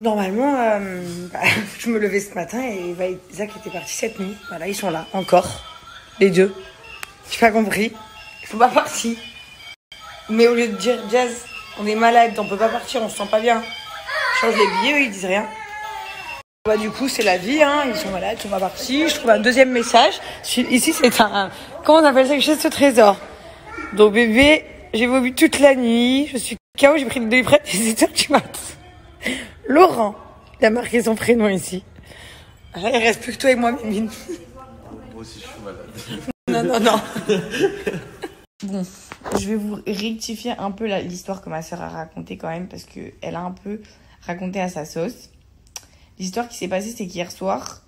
Normalement, je me levais ce matin et Isaac était parti cette nuit. Voilà, ils sont là, encore. Les deux. J'ai pas compris. Ils sont pas partis. Mais au lieu de dire, Jazz, on est malade, on peut pas partir, on se sent pas bien. Change les billets, eux, ils disent rien. Bah, du coup, c'est la vie, hein. Ils sont malades, ils sont pas partis. Je trouve un deuxième message. Ici, c'est un, comment on appelle ça, une chaise de trésor. Donc, bébé, j'ai vomi toute la nuit. Je suis KO, j'ai pris le doliprane à 7h du matin. Laurent, il a marqué son prénom ici. Là, il reste plus que toi et moi, Mimine. Moi aussi, je suis malade. Non. Bon, je vais vous rectifier un peu l'histoire que ma soeur a racontée quand même, parce qu'elle a un peu raconté à sa sauce. L'histoire qui s'est passée, c'est qu'hier soir,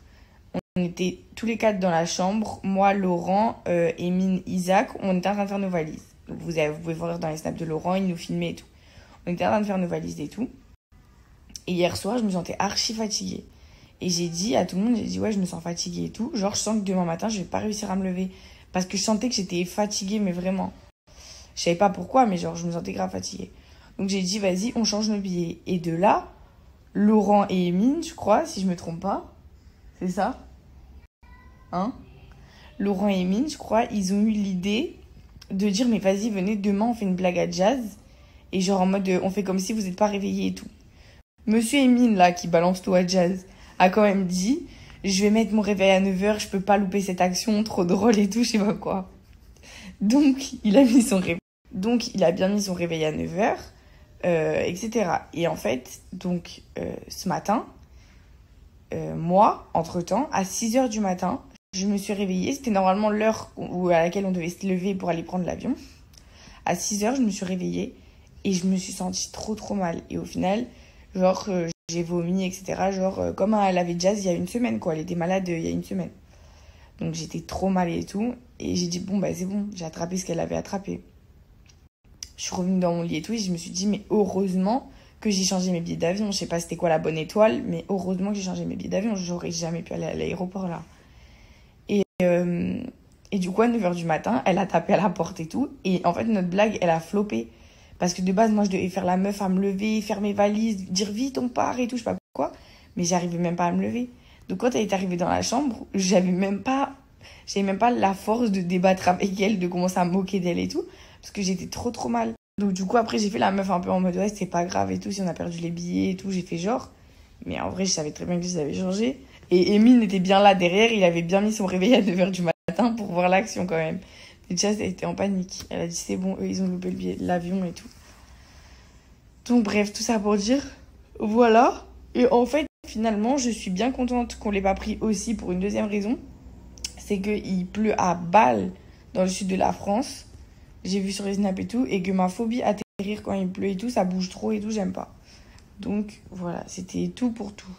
on était tous les quatre dans la chambre. Moi, Laurent, Emine, Isaac, on était en train de faire nos valises. Donc vous pouvez voir dans les snaps de Laurent, il nous filmait et tout. On était en train de faire nos valises et tout. Et hier soir, je me sentais archi fatiguée. Et j'ai dit à tout le monde, j'ai dit ouais, je me sens fatiguée et tout. Genre, je sens que demain matin, je vais pas réussir à me lever. Parce que je sentais que j'étais fatiguée, mais vraiment. Je savais pas pourquoi, mais genre, je me sentais grave fatiguée. Donc j'ai dit, vas-y, on change nos billets. Et de là, Laurent et Emine, je crois, si je me trompe pas. C'est ça? Hein? Laurent et Emine, je crois, ils ont eu l'idée de dire, mais vas-y, venez, demain, on fait une blague à Jazz. Et genre, en mode, on fait comme si vous n'êtes pas réveillés et tout. Monsieur Emine, là, qui balance tout à Jazz, a quand même dit, je vais mettre mon réveil à 9h, je peux pas louper cette action, trop drôle et tout, je sais pas quoi. Donc, il a mis son réveil. Donc, il a bien mis son réveil à 9h, etc. Et en fait, donc, ce matin, moi, entre-temps, à 6h du matin, je me suis réveillée. C'était normalement l'heure à laquelle on devait se lever pour aller prendre l'avion. À 6h, je me suis réveillée et je me suis sentie trop mal. Et au final, genre, j'ai vomi, etc. Genre, comme elle avait Jazz il y a une semaine, quoi. Elle était malade il y a une semaine. Donc, j'étais trop mal et tout. Et j'ai dit, bon, bah, c'est bon, j'ai attrapé ce qu'elle avait attrapé. Je suis revenue dans mon lit et tout, et je me suis dit, mais heureusement que j'ai changé mes billets d'avion. Je sais pas c'était quoi la bonne étoile, mais heureusement que j'ai changé mes billets d'avion. J'aurais jamais pu aller à l'aéroport, là. Et du coup, à 9h du matin, elle a tapé à la porte et tout. Et en fait, notre blague, elle a floppé. Parce que de base, moi, je devais faire la meuf à me lever, faire mes valises, dire vite, on part et tout, je sais pas quoi. Mais j'arrivais même pas à me lever. Donc, quand elle est arrivée dans la chambre, j'avais même pas la force de débattre avec elle, de commencer à me moquer d'elle et tout. Parce que j'étais trop mal. Donc, du coup, après, j'ai fait la meuf un peu en mode, ouais, c'est pas grave et tout, si on a perdu les billets et tout, j'ai fait genre. Mais en vrai, je savais très bien que je les avais changés. Et Emile était bien là derrière, il avait bien mis son réveil à 9h du matin pour voir l'action quand même. Et déjà, elle était en panique. Elle a dit, c'est bon, eux, ils ont loupé le billet de l'avion et tout. Donc, bref, tout ça pour dire, voilà. Et en fait, finalement, je suis bien contente qu'on l'ait pas pris aussi pour une deuxième raison. C'est qu'il pleut à balles dans le sud de la France. J'ai vu sur les snaps et tout. Et que ma phobie atterrir quand il pleut et tout, ça bouge trop et tout, j'aime pas. Donc, voilà, c'était tout pour tout.